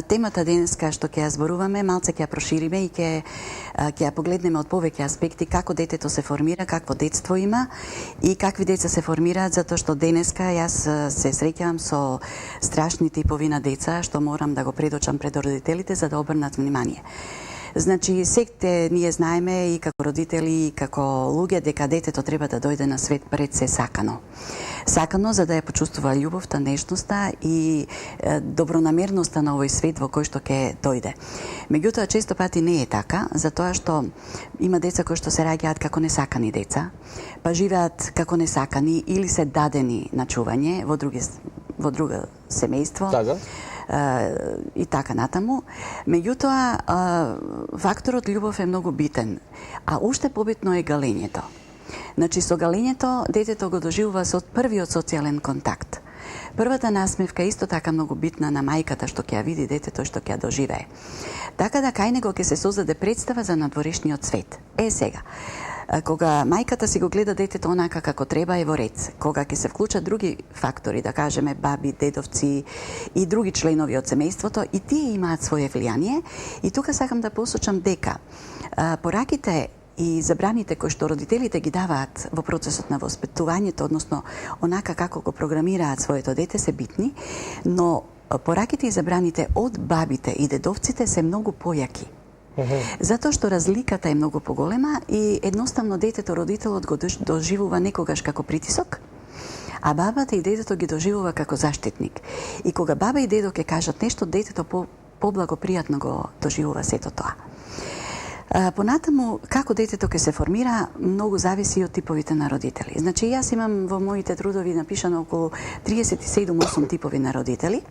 темата денеска што ќе ја зборуваме, малце ќе ја прошириме и ќе ја погледнеме од повеќе аспекти како детето се формира, какво детство има и какви деца се формираат, затоа што денеска јас се среќавам со страшни типови на деца што морам да го предочам пред родителите за да обрнат внимание. Значи, сите ние знаеме и како родители и како луѓе дека детето треба да дојде на свет пред се сакано. Сакано за да ја почувствува љубовта, нежноста и добронамерноста на овој свет во кој што ќе дојде. Меѓутоа, често пати не е така, затоа што има деца кои што се раѓаат како несакани деца, па живеат како несакани или се дадени на чување во друго семејство. Да. И така натаму. Меѓутоа, факторот љубов е многу битен, а уште побитно е галењето. Значи, со галењето детето го доживува со првиот социјален контакт. Првата насмевка е исто така многу битна на мајката што ќе ја види детето што ќе ја доживее. Така да кај него ќе се создаде представа за надворешниот свет. Сега, кога мајката си го гледа детето онака како треба е во ред, кога ќе се вклучат други фактори, да кажеме баби, дедовци и други членови од семејството, и тие имаат свое влијание. И тука сакам да посочам дека пораките и забраните кои што родителите ги даваат во процесот на воспитувањето, односно онака како го програмираат своето дете, се битни, но пораките и забраните од бабите и дедовците се многу појаки. Затоа што разликата е многу поголема и едноставно детето, родителот го доживува некогаш како притисок, а бабата и дедото ги доживува како заштитник. И кога баба и дедо ќе кажат нешто, детето поблагопријатно го доживува сето тоа. Понатаму, како детето ќе се формира, многу зависи од типовите на родители. Значи, јас имам во моите трудови напишано околу 37-8 типови на родители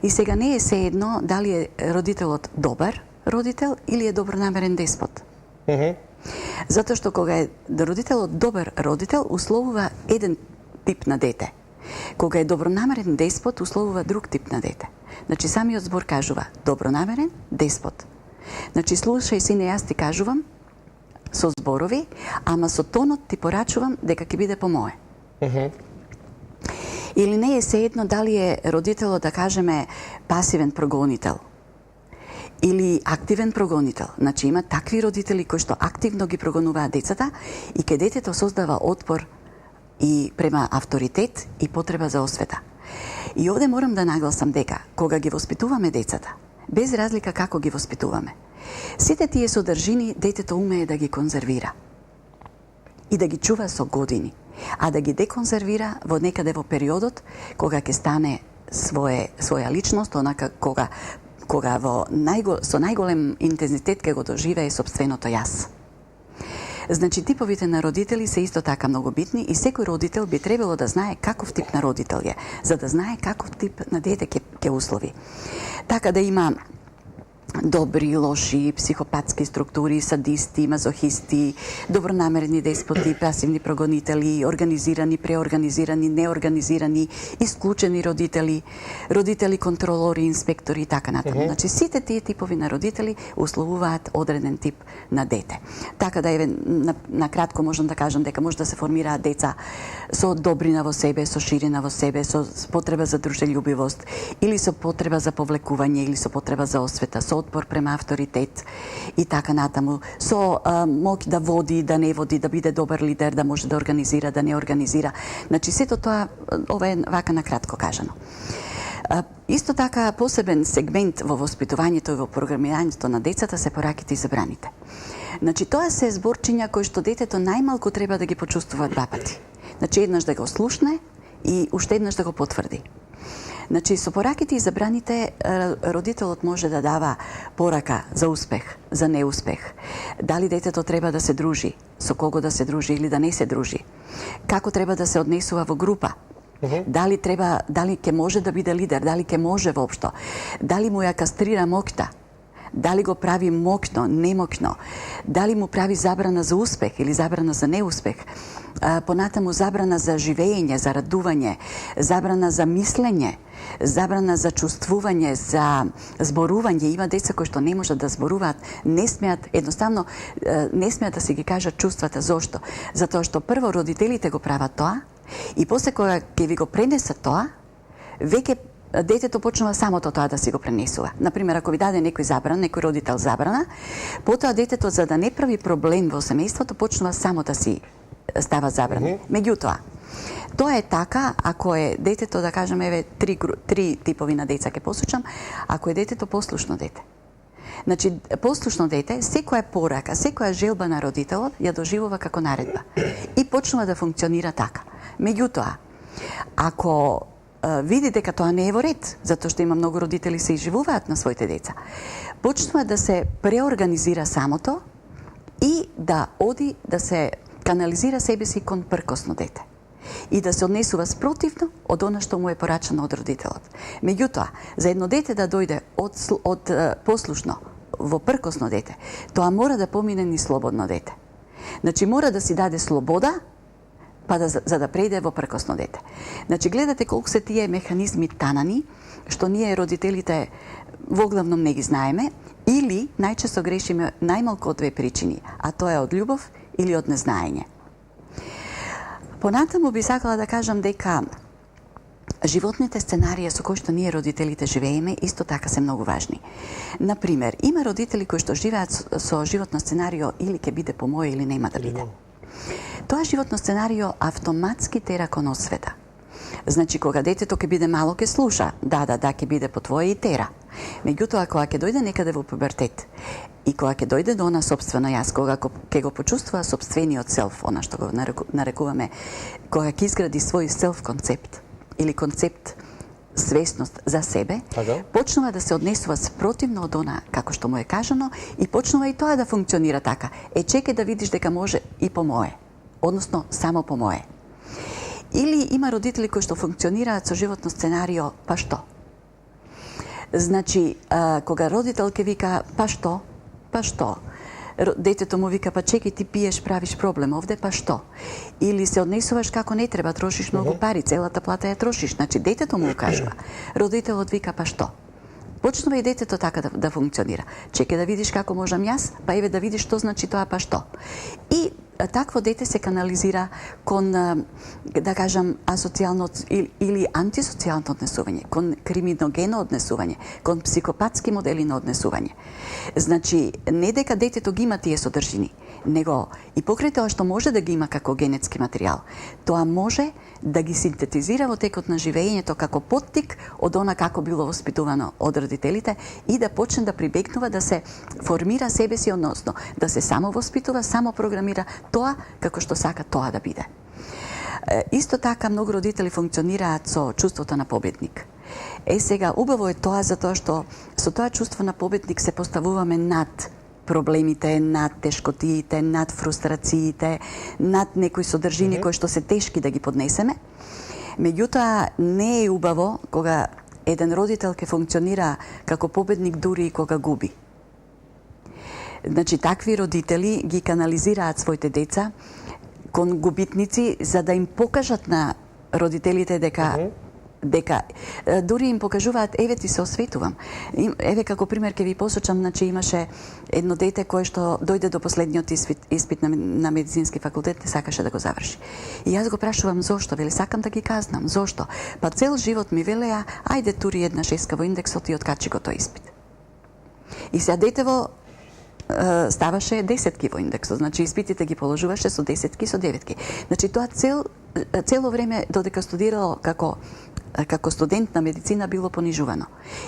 и сега не е sejedno дали е родителот добар родител или е добронамерен деспот. Затоа што кога е родителот добар родител, условува еден тип на дете. Кога е добронамерен деспот, условува друг тип на дете. Значи, самиот збор кажува добронамерен деспот. Значи, слушај сине, јас ти кажувам со зборови, ама со тонот ти порачувам дека ќе биде по мое. Или не е sejedno дали е родителот, да кажеме, пасивен прогонител или активен прогонител. Значи, има такви родители кои што активно ги прогонуваат децата и ке детето создава отпор и према авторитет и потреба за освета. И овде морам да нагласам дека кога ги воспитуваме децата, без разлика како ги воспитуваме, сите тие содржини детето умее да ги конзервира и да ги чува со години, а да ги деконзервира во некаде во периодот кога ќе стане своја личност, онака кога со најголем интензитет ќе го доживее собственото јас. Значи, типовите на родители се исто така многу битни и секој родител би требало да знае каков тип на родител е, за да знае каков тип на дете ќе услови. Така да има добри, лоши, психопатски структури, садисти, мазохисти, добронамерни деспоти, пасивни прогонители, организирани, преорганизирани, неорганизирани, исклучени родители, родители контролори, инспектори и така натаму. Значи, сите тие типови на родители условуваат одреден тип на дете. Така да на кратко можам да кажам дека може да се формираат деца со добрина во себе, со ширина во себе, со потреба за дружелюбивост или со потреба за повлекување или со потреба за освета, со отпор према авторитет и така натаму, со моќ да води, да не води, да биде добар лидер, да може да организира, да не организира. Значи, сето тоа, ова е вака на кратко кажано. Исто така, посебен сегмент во воспитувањето и во програмирањето на децата се пораките и забраните. Значи, тоа се зборчиња кои што детето најмалку треба да ги почувствува два пати. Значи, еднаш да го слушне и уште еднаш да го потврди. Значи, со пораките и забраните родителот може да дава порака за успех, за неуспех. Дали детето треба да се дружи, со кого да се дружи или да не се дружи. Како треба да се однесува во група. Дали ќе може да биде лидер, дали ќе може воопшто. Дали му ја кастрира моќта. Дали го прави моќно, немоќно. Дали му прави забрана за успех или забрана за неуспех. Понатаму забрана за живење, за радување, забрана за мислење, забрана за чувствување, за зборување. Има деца кои што не можат да зборуваат, не смеат, едноставно не смеат да си ги кажат чувствата. Зошто? Затоа што прво родителите го прават тоа и после кога ќе ви го пренесат тоа, веќе детето почнува самото тоа да си го пренесува. Например, ако ви даде некој забрана, некој родител забрана, потоа детето за да не прави проблем во семејството почнува само да си става забрана. Меѓутоа, тоа е така ако е детето, да кажеме, еве три типови на деца ќе посочам, ако е детето послушно дете. Значи, послушно дете, секоја порака, секоја желба на родителот ја доживува како наредба и почнува да функционира така. Меѓутоа, ако види дека тоа не е во ред, затоа што има многу родители се изживуваат на своите деца, почнува да се преорганизира самото и да оди да се канализира себе си кон пркосно дете и да се однесува спротивно од она што му е порачано од родителот. Меѓутоа, за едно дете да дојде од послушно во пркосно дете, тоа мора да помине ни слободно дете. Значи, мора да си даде слобода, па за да прејде во пркосно дете. Значи, гледате колку се тие механизми танани, што ние родителите воглавном не ги знаеме, или најчесто грешиме најмалку од две причини, а тоа е од љубов или од незнаење. Понатаму би сакала да кажам дека животните сценарија со кои што ние родителите живееме исто така се многу важни. Например, има родители кои што живеат со животно сценарио или ќе биде по моје или нема да биде. Тоа животно сценарио автоматски тера кон освета. Значи, кога детето ќе биде мало, ќе слуша. Да, ќе биде по твое и тера. Меѓутоа, кога ќе дојде некаде во пубертет и кога ќе дојде до она собствено јас, кога ќе го почувствува собствениот селф, она што го нарекуваме, кога ќе изгради свој селф концепт или концепт свесност за себе, почнува да се однесува спротивно од она како што му е кажано и почнува и тоа да функционира така. Чекај да видиш дека може и по мое, односно само по мое. Или има родители кои што функционираат со животно сценарио, па што? Значи, кога родител ќе вика, па што? Па што? Детето му вика, па чекај, ти пиеш, правиш проблем овде, па што? Или се однесуваш како не треба, трошиш многу пари, целата плата ја трошиш. Значи, детето му кажува. Родителот вика, па што? Почнува и детето така да функционира. Чекај да видиш како можам јас, па еве да видиш што значи тоа, па што? И такво дете се канализира кон, да кажам, асоцијално или антисоцијално однесување, кон криминогено однесување, кон психопатски модели на однесување. Значи, не дека детето ги има тие содржини, него и покрај тоа што може да ги има како генетски материјал, тоа може да ги синтетизира во текот на живењето како поттик од она како било воспитувано од родителите и да почне да прибегнува да се формира себе си, односно да се само воспитува, само програмира тоа како што сака тоа да биде. Исто така многу родители функционираат со чувството на победник. Сега убаво е тоа затоа што со тоа чувство на победник се поставуваме над проблемите, над тешкотиите, над фрустрациите, над некои содржини кои што се тешки да ги поднесеме. Меѓутоа, не е убаво кога еден родител ќе функционира како победник дури и кога губи. Значи, такви родители ги канализираат своите деца кон губитници за да им покажат на родителите дека дури им покажуваат, еве ти се осветувам. Еве како пример ќе ви посочам, значи имаше едно дете кое што дојде до последниот испит на медицински факултет, не сакаше да го заврши. И јас го прашувам зошто, вели сакам да ги казнам, зошто? Па цел живот ми велеа, ајде тури една шеска во индексот и откачи го тој испит. И сега детево ставаше десетки во индексот, значи испитите ги положуваше со десетки, со деветки. Значи тоа цело време додека студирало како студент на медицина било понижувано.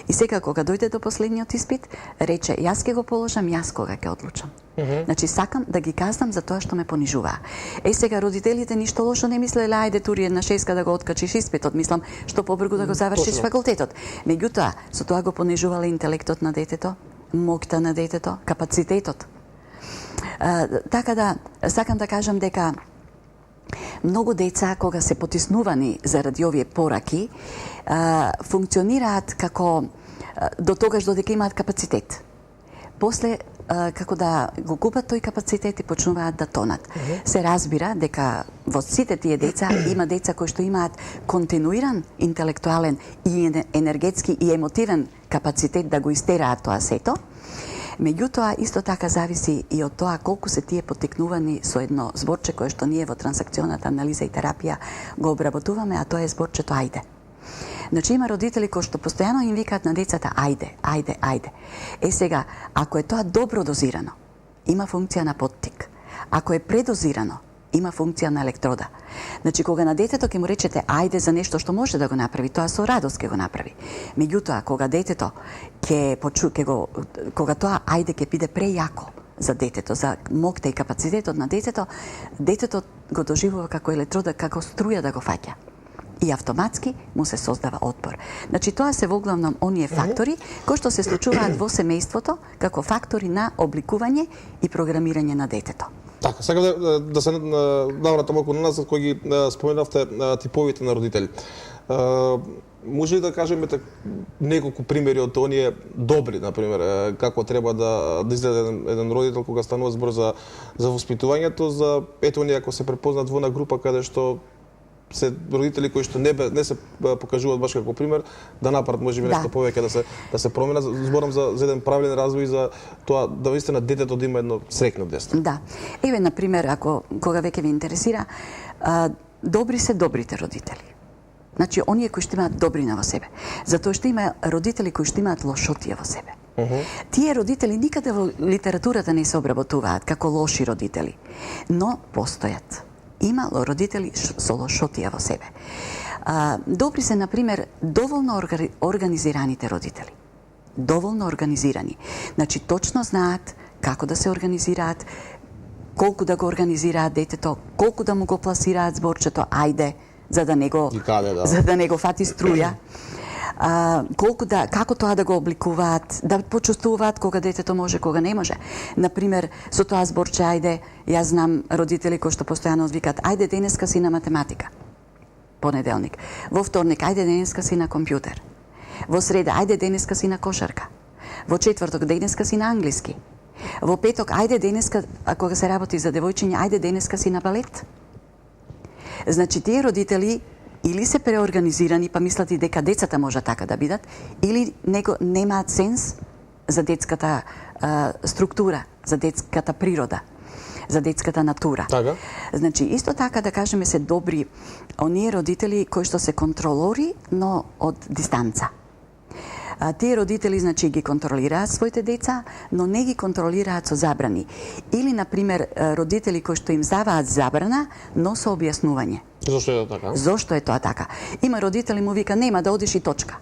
И сега кога дојде до последниот испит, рече јас ќе го положам, јас кога ќе одлучам. Значи сакам да ги казнам за тоа што ме понижуваа. Сега родителите ништо лошо не мислеле, ајде тури една шеска да го откачиш испитот, мислам што побрзо да го завршиш факултетот. Меѓутоа, со тоа го понижувале интелектот на детето, моќта на детето, капацитетот. Така да, сакам да кажам дека многу деца, кога се потиснувани заради овие пораки, функционираат како до тогаш додека имаат капацитет. После, како да го губат тој капацитет и почнуваат да тонат. Се разбира дека во сите тие деца има деца кои што имаат континуиран интелектуален и енергетски и емотивен капацитет да го истераат тоа сето. Меѓутоа, исто така зависи и од тоа колку се тие поттикнувани со едно зборче кое што ние во трансакционата анализа и терапија го обработуваме, а тоа е зборчето ајде. Значи има родители кои што постојано им викаат на децата ајде, ајде, ајде. Сега, ако е тоа добро дозирано, има функција на поттик. Ако е предозирано, има функција на електрода. Значи, кога на детето ќе му речете ајде за нешто што може да го направи, тоа со радост ќе го направи. Меѓутоа, кога детето кога тоа ајде ќе биде прејако за детето, за моќта и капацитетот на детето, детето го доживува како електрода, како струја да го фаќа. И автоматски му се создава отпор. Значи, тоа се во главном оние фактори кои што се случуваат во семејството како фактори на обликување и програмирање на детето. Така, сакам да се навратам околу назад кој ги споменавте типовите на родители. Може ли да кажеме неколку примери од оние добри, например, како треба да изгледа еден родител кога станува збор за воспитувањето, за ето оние ако се препознат во една група каде што се родители кои што не се покажуваат баш како пример, да направат можеби нешто повеќе да се променат. Зборам за еден правилен развој, за тоа да вистина детето да има едно среќно детство. Да. Еве на пример, кога веќе ви интересира, добри се добрите родители. Значи оние кои што имаат добрина во себе. Затоа што има родители кои што имаат лошотија во себе. Тие родители никаде во литературата не се обработуваат како лоши родители, но постојат. Има родители со лошотија во себе. Добри се, например, доволно организираните родители. Доволно организирани. Значи, точно знаат како да се организираат, колку да го организираат детето, колку да му го пласираат зборчето ајде, за да не го фати струја. Како тоа да го обликуваат, да почувствуваат кога детето може, кога не може. Например, со тоа зборче ајде, јас знам родители кои што постојано викаат ајде денеска си на математика. Понеделник. Во вторник ајде денеска си на компјутер. Во среда ајде денеска си на кошарка. Во четврток денеска си на англиски. Во петок ајде денеска, кога се работи за девојчиња, ајде денеска си на балет. Значи тие родители или се преорганизирани па мислат и дека децата може така да бидат, или немаат сенс за детската структура, за детската природа, за детската натура. Така. Значи исто така да кажеме се добри оние родители кои што се контролори, но од дистанца. Тие родители, значи, ги контролираат своите деца, но не ги контролираат со забрани. Или, например, родители кои што им даваат забрана, но со објаснување. Зошто е тоа така? Зошто е тоа така? Има родители му вика, нема да одиш и точка.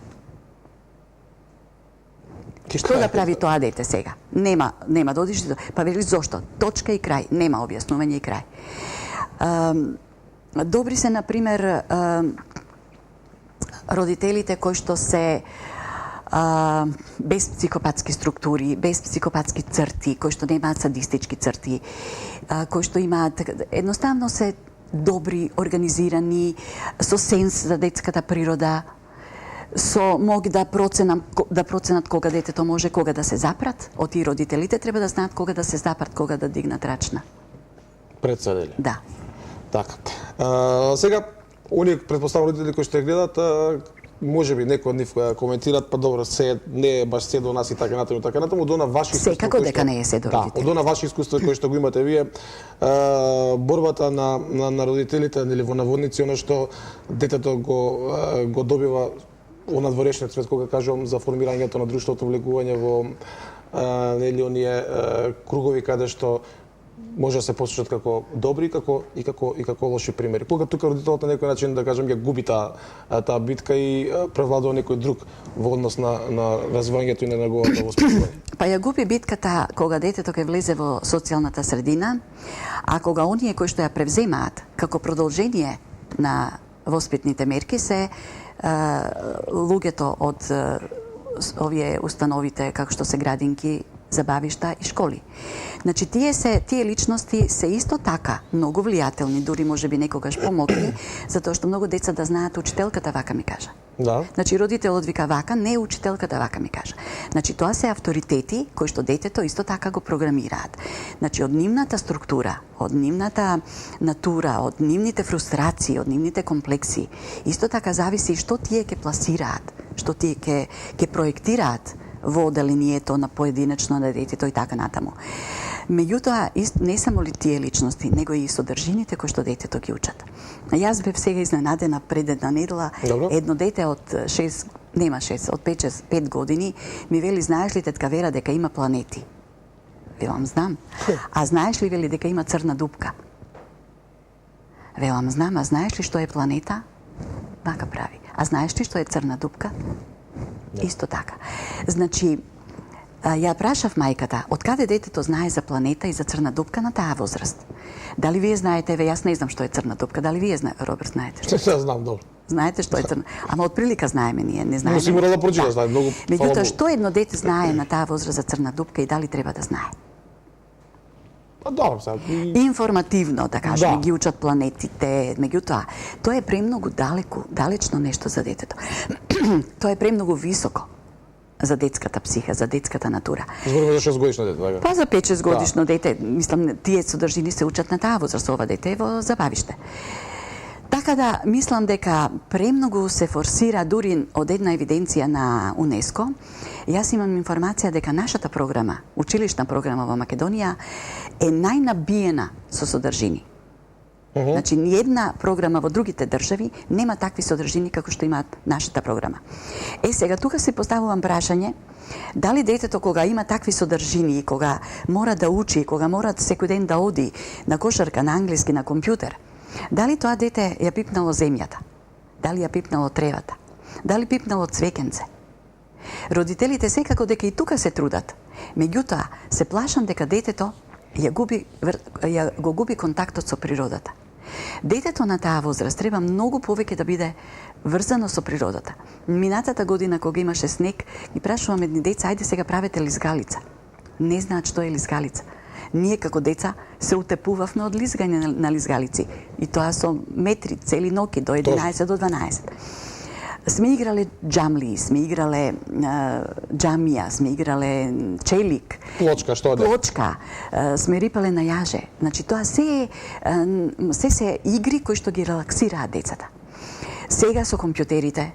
Што да прави тоа дете сега? Нема да одиш и точка. Па вели зошто? Точка и крај. Нема објаснување и крај. Добри се, например, родителите кои што се без психопатски структури, без психопатски црти, кои што немаат садистички црти, кои што имаат едноставно се добри, организирани, со сенс за детската природа, моги да проценат кога детето може, кога да се запрат. Од и родителите треба да знаат кога да се запрат, кога да дигнат рачна. Председели. Да. Така. Сега, оние претпоставам родители кои што ја гледат, може би некои од нив коментираат, па добро, не е баш се до нас и така натаму, од она ваши искуства. Секако дека не е се до родителите. Од она ваши искуства кои што го имате вие, борбата на родителите или во наводници, она што детето го добива во надворешниот свет, кога кажувам за формирањето на друштвото, влегување во нели оние кругови каде што може да се послушат како добри и како лоши примери. Кога тука родителот на некој начин, да кажем, ја губи таа битка и превладува некој друг во однос на развивањето и на неговото воспитување. Па ја губи битката кога детето ќе влезе во социјалната средина, а кога оние кои што ја превземаат како продолжение на воспитните мерки се луѓето од овие установите како што се градинки, забавишта и школи. Значи, тие личности се исто така многу влијателни, дури може би некогаш помогни, затоа што многу деца да знаат учителката вака ми кажа. Да. Значи, родителот вика вака, не учителката вака ми кажа. Значи, тоа се авторитети кои што детето исто така го програмираат. Значи, од нивната структура, од нивната натура, од нивните фрустрации, од нивните комплекси, исто така зависи што тие ќе пласираат, што тие ќе проектираат во оделението на поединечно на детето и така натаму. Меѓутоа, не само ли тие личности, него и содржините кои што детето ги учат. Јас бев сега изненадена пред една недела, едно дете од 6, нема 6, од 5 години, ми вели, знаеш ли, тетка Вера, дека има планети? Велам, знам. А знаеш ли, вели, дека има црна дупка? Велам, знам. А знаеш ли што е планета? Вака прави. А знаеш ли што е црна дупка? Исто така. Значи, ја прашав мајката, од каде детето знае за планета и за црна дупка на таа возраст? Дали вие знаете, јас не знам што е црна дупка, дали вие Роберт, знаете? Ја знам, добро. Знаете што е црна? Ама од прилика знаеме ние, не знаеме. Но си мора да прочиташ, знае многу. Меѓутоа, што едно дете знае на таа возраст за црна дупка и дали треба да знае? Добро, сега. Информативно, да кажеме, ги учат планетите, меѓутоа, тоа е премногу далечно нешто за детето. Тоа е премногу високо за детската психа, за детската натура. Зборуваме за 6 годишно дете, така? Па за 5-6 годишно дете, мислам, тие содржини се учат на таа возраст, ова дете е во забавиште. Така да, мислам дека премногу се форсира дури од една евиденција на УНЕСКО. Јас имам информација дека нашата програма, училишна програма во Македонија, е најнабиена со содржини. Значи, ниедна програма во другите држави нема такви содржини како што имаат нашата програма. Сега, тука се поставувам прашање, дали детето кога има такви содржини и кога мора да учи, кога мора секој ден да оди на кошарка, на англиски, на компјутер, дали тоа дете ја пипнало земјата? Дали ја пипнало тревата? Дали пипнало цвекенце? Родителите секако дека и тука се трудат. Меѓутоа, се плашам дека детето го губи контактот со природата. Детето на таа возраст треба многу повеќе да биде врзано со природата. Минатата година кога имаше снег, ги прашувам едни деца, ајде сега правете лизгалица. Не знаат што е лизгалица. Ние како деца се утепувавме од лизгање на лизгалици. И тоа со метри, цели ноки, до 11 до 12. Сме играле джамли, сме играле джамија, сме играле челик. Плочка, што да? Плочка, сме рипале на јаже. Значи, тоа се игри кои што ги релаксираат децата. Сега со компјутерите,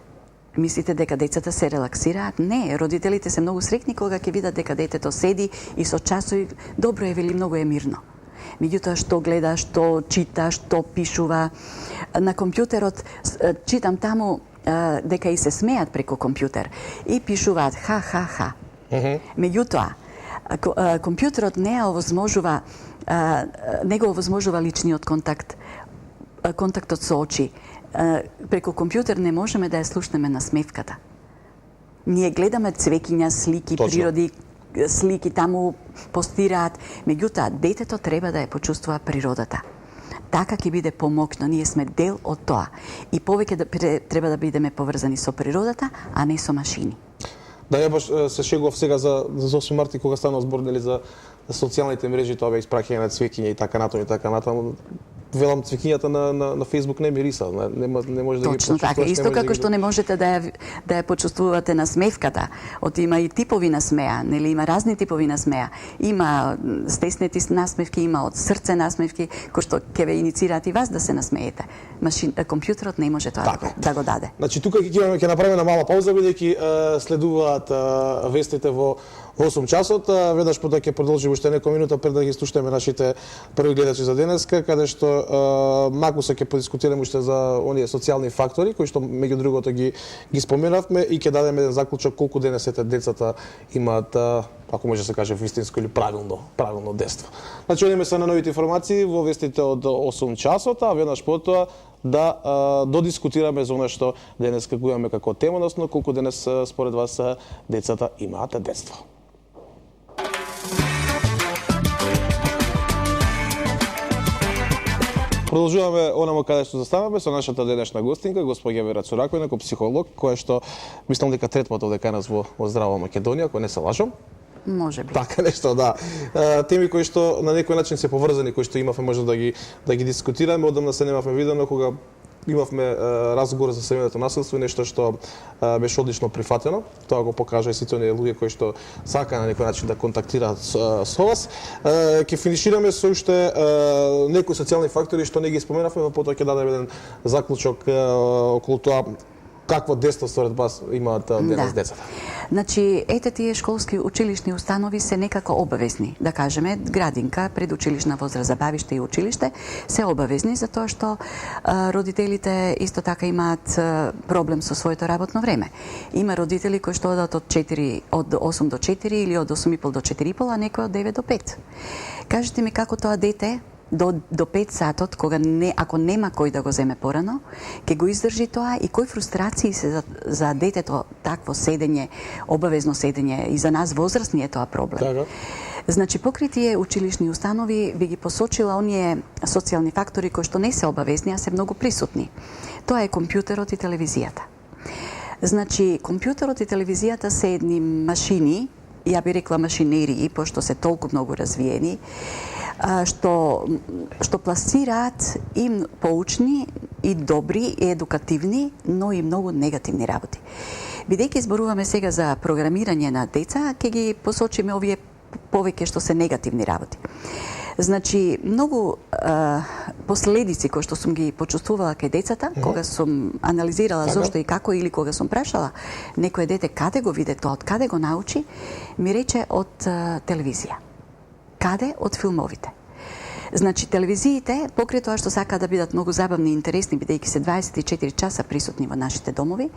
мислите дека децата се релаксираат? Не, родителите се многу среќни кога ќе видат дека детето седи и со часови, добро е, вели, многу е мирно. Меѓутоа, што гледа, што чита, што пишува. На компјутерот читам таму дека и се смеат преку компјутер и пишуваат ха-ха-ха. Меѓутоа, компјутерот не го овозможува личниот контакт, контактот со очи. Преку компјутер не можеме да ја слушнеме насмевката. Ние гледаме цвекиња, слики, природи, слики таму постираат. Меѓутоа, детето треба да ја почувствува природата. Така ќе биде помокно, ние сме дел од тоа. И повеќе треба да бидеме поврзани со природата, а не со машини. Да, ја баш се шегував сега за 8 марта кога станува збор за социјалните мрежи, тоа бе испраќање на цвеќиња и така натаму. Велам, цвеќињата на Facebook не мириса, не може да ги почувствуваш. Точно така, исто како што не можете да ја почувствувате насмевката. Има и типови насмеа, нели, има разни типови насмеа. Има стеснети насмевки, има од срце насмевки, кои што ќе ве иницираат и вас да се насмеете. Компјутерот не може тоа да го даде. Значи, тука ќе направиме на мала пауза, бидејќи следуваат вестите во 8 часот, веднаш потоа ќе продолжи уште некоја минута пред да ги слушнеме нашите први гледачи за денеска, каде што малку се ќе подискутираме уште за оние социјални фактори кои што меѓу другото ги споменавме и ќе дадеме еден заклучок колку денес децата имаат, ако може да се каже вистинско или правилно детство. Значи, одиме се на новите информации во вестите од 8 часот, а веднаш потоа да додискутираме за она што денеска го имаме како тема, односно колку денес според вас децата имаат детство. Продолжуваме онаму каде што застанавме со нашата денешна гостинка, госпоѓа Вера Цуракојна, психолог, која што мислам дека трет пат овде кај нас во Здрава Македонија, ако не се лажам. Може би. Така нешто, да. Теми кои што на некој начин се поврзани, кои што имавме може да ги дискутираме, одамна се немавме видено кога имавме разговор за семејното насилство и нешто што беше одлично прифатено. Тоа го покажа и сите оние луѓе кои што сака на некој начин да контактираат со вас. Ќе финишираме со уште некои социјални фактори што не ги споменавме, но потоа ќе дадеме еден заклучок околу тоа какво дејство според вас имаат денес децата? Значи, ете тие школски училишни установи се некако обавезни, да кажеме, градинка, предучилишна возраст за бавиште и училиште се обавезни затоа што родителите исто така имаат проблем со своето работно време. Има родители кои што одат од 8 до 4 или од 8,5 до 4,5, а некои од 9 до 5. Кажете ми како тоа дете до 5 сатот, кога ако нема кој да го земе порано, ќе го издржи тоа и кои фрустрации се за детето такво седење, обавезно седење, и за нас возрастни е тоа проблем. Така. Значи, покрај тие училишни установи би ги посочила оние социјални фактори кои што не се обавезни, а се многу присутни. Тоа е компјутерот и телевизијата. Значи, компјутерот и телевизијата се едни машини, ја би рекла машинерии, пошто се толку многу развиени, што пласираат и поучни, и добри, и едукативни, но и многу негативни работи. Бидејќи зборуваме сега за програмирање на деца, ќе ги посочиме овие повеќе што се негативни работи. Значи, многу последици кои што сум ги почувствувала кај децата, кога сум анализирала зошто и како, или кога сум прашала некој дете каде го виде тоа, од каде го научи, ми рече од телевизија. Каде? Од филмовите. Значи, телевизиите, покрај тоа што сакаат да бидат многу забавни и интересни, бидејќи се 24 часа присутни во нашите домови,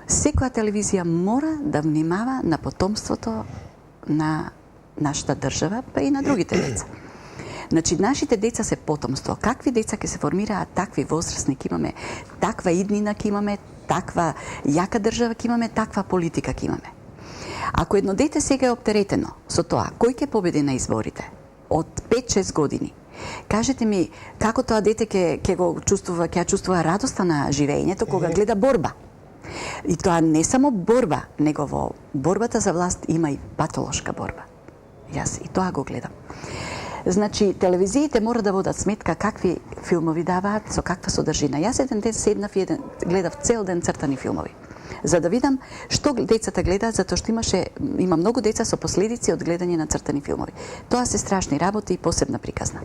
секоја телевизија мора да внимава на потомството на нашата држава, па и на другите деца. Значи, нашите деца се потомство. Какви деца ќе се формираат, такви возрастни ќе имаме, таква иднина ќе имаме, таква јака држава ќе имаме, таква политика ќе имаме. Ако едно дете сега е оптеретено со тоа, кој ќе победи на изборите од 5-6 години, кажете ми како тоа дете ќе чувствува радоста на живеењето кога гледа борба. И тоа не само борба, него во борбата за власт има и патолошка борба. Јас и тоа го гледам. Значи, телевизиите мора да водат сметка какви филмови даваат, со каква содржина. Јас еден ден седнав и гледав цел ден цртани филмови, за да видам што децата гледаат, затоа што има многу деца со последици од гледање на цртани филмови. Тоа се страшни работи и посебна приказна.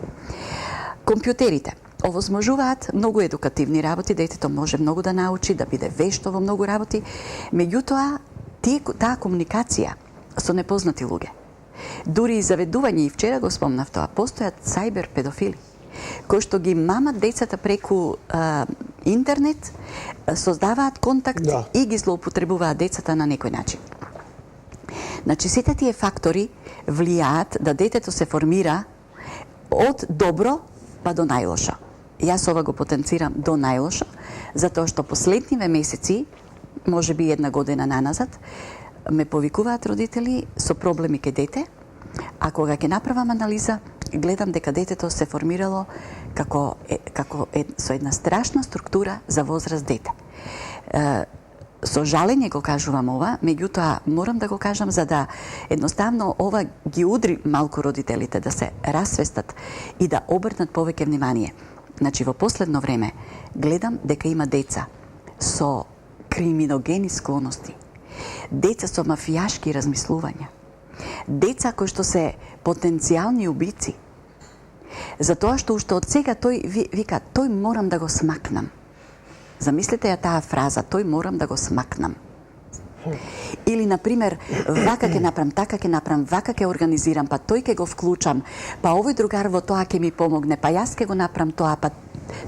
Компјутерите овозможуваат многу едукативни работи, детето може многу да научи, да биде вешто во многу работи, меѓутоа таа комуникација со непознати луѓе, дури и заведување, и вчера го спомнав тоа, постојат сајбер педофили кои што ги мамат децата преку интернет, создаваат контакт и ги злоупотребуваат децата на некој начин. Значи, сите тие фактори влијаат да детето се формира од добро па до најлошо. Јас ова го потенцирам до најлошо, затоа што последниве месеци, може би една година наназад, ме повикуваат родители со проблеми кај дете, а кога ќе направам анализа, гледам дека детето се формирало со една страшна структура за возраст дете. Со жалење го кажувам ова, меѓутоа морам да го кажам за да едноставно ова ги удри малку родителите да се расвестат и да обрнат повеќе внимание. Значи, во последно време гледам дека има деца со криминогени склоности, деца со мафијашки размислувања, деца кои што се потенцијални убици, затоа што уште од сега тој вика, тој морам да го смакнам. Замислете ја таа фраза, тој морам да го смакнам. Или, например, вака ќе направам, така ќе направам, вака ќе организирам, па тој ќе го вклучам, па овој другар во тоа ќе ми помогне, па јас ќе го направам тоа, па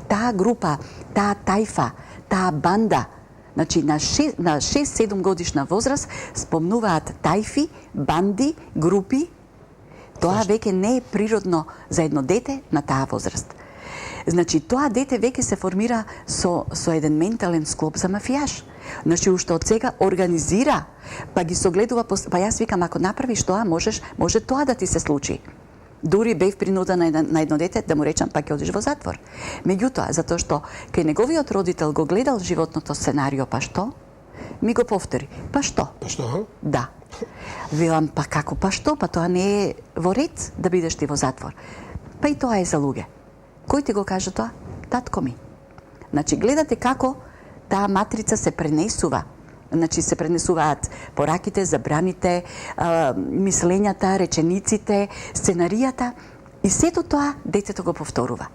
таа група, таа тајфа, таа банда. Значи, на 6-7 годишна возраст спомнуваат тајфи, банди, групи. Тоа веќе не е природно за едно дете на таа возраст. Значи, тоа дете веќе се формира со еден ментален склоп за мафијаш. Значи, уште од сега организира, па ги согледува, па јас викам, ако направиш тоа, може тоа да ти се случи. Дури бев принудена на едно дете да му речам, па ќе одиш во затвор. Меѓутоа, затоа што кај неговиот родител го гледал животното сценарио, па што? Ми го повтори. Па што? Па што? Да. Велам, па како, па што? Па тоа не е во ред да бидеш ти во затвор. Па и тоа е за луѓе. Кој ти го кажа тоа? Татко ми. Значи, гледате како таа матрица се пренесува. Значи, се пренесуваат пораките, забраните, мислењата, речениците, сценаријата и сето тоа детето го повторува.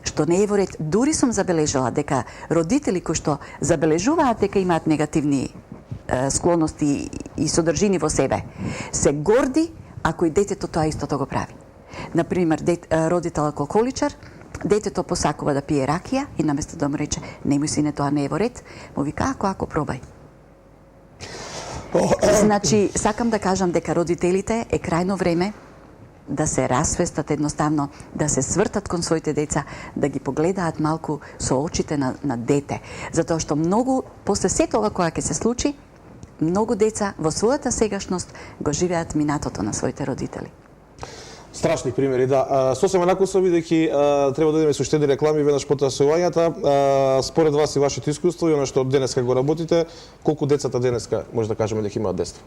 што не е во ред. Дури сум забележала дека родители кои што забележуваат дека имаат негативни склоности и содржини во себе, се горди ако и детето тоа истото го прави. Например, родител алкохоличар, детето посакува да пие ракија и наместо да му рече немој сине, тоа не е во ред, му вика ако пробај. Значи, сакам да кажам дека родителите е крајно време да се расвестат едноставно, да се свртат кон своите деца, да ги погледаат малку со очите на дете. Затоа што многу, после сето ова која ќе се случи, многу деца во својата сегашност го живеат минатото на своите родители. Страшни примери, да. Сосема накусно, бидејќи треба да идеме со штеди реклами веднаш по сојањата. Според вас и вашето искуство и она што денеска го работите, колку децата денеска може да кажеме дека имаат детство?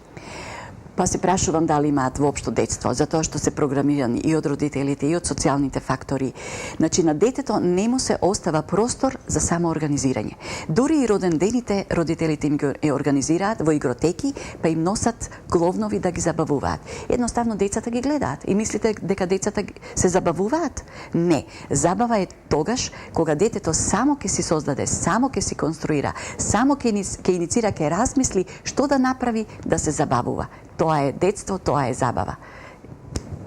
Па се прашувам дали имаат воопшто детство, затоа што се програмирани и од родителите, и од социјалните фактори. Значи, на детето не му се остава простор за самоорганизирање. Дури и роден дените, родителите им го организираат во игротеки, па им носат гловнови да ги забавуваат. Едноставно децата ги гледаат и мислите дека децата се забавуваат? Не. Забава е тогаш кога детето само ќе си создаде, само ќе си конструира, само ќе иницира, ќе размисли што да направи да се забавува. Тоа е детство, тоа е забава.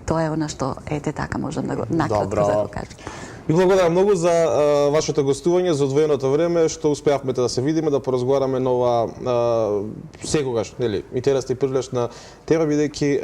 Тоа е она што, ете така, можам да го накратко да го кажам. Ви благодарам многу за вашето гостување, за одвоеното време, што успеавме да се видиме, да поразговараме на ова секогаш, нели, интересна и прилична тема, бидејќи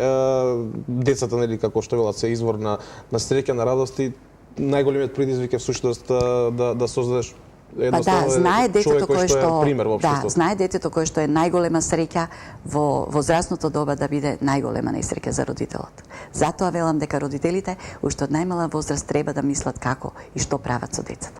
децата, нели, како што велат, се извор на среќа, на радост и најголемиот предизвик е всушност да создадеш знае детето кој што е пример во општеството. Знае детето кој што е најголема среќа во возрастното доба да биде најголема несреќа за родителот. Затоа велам дека родителите уште од најмала возраст треба да мислат како и што прават со децата.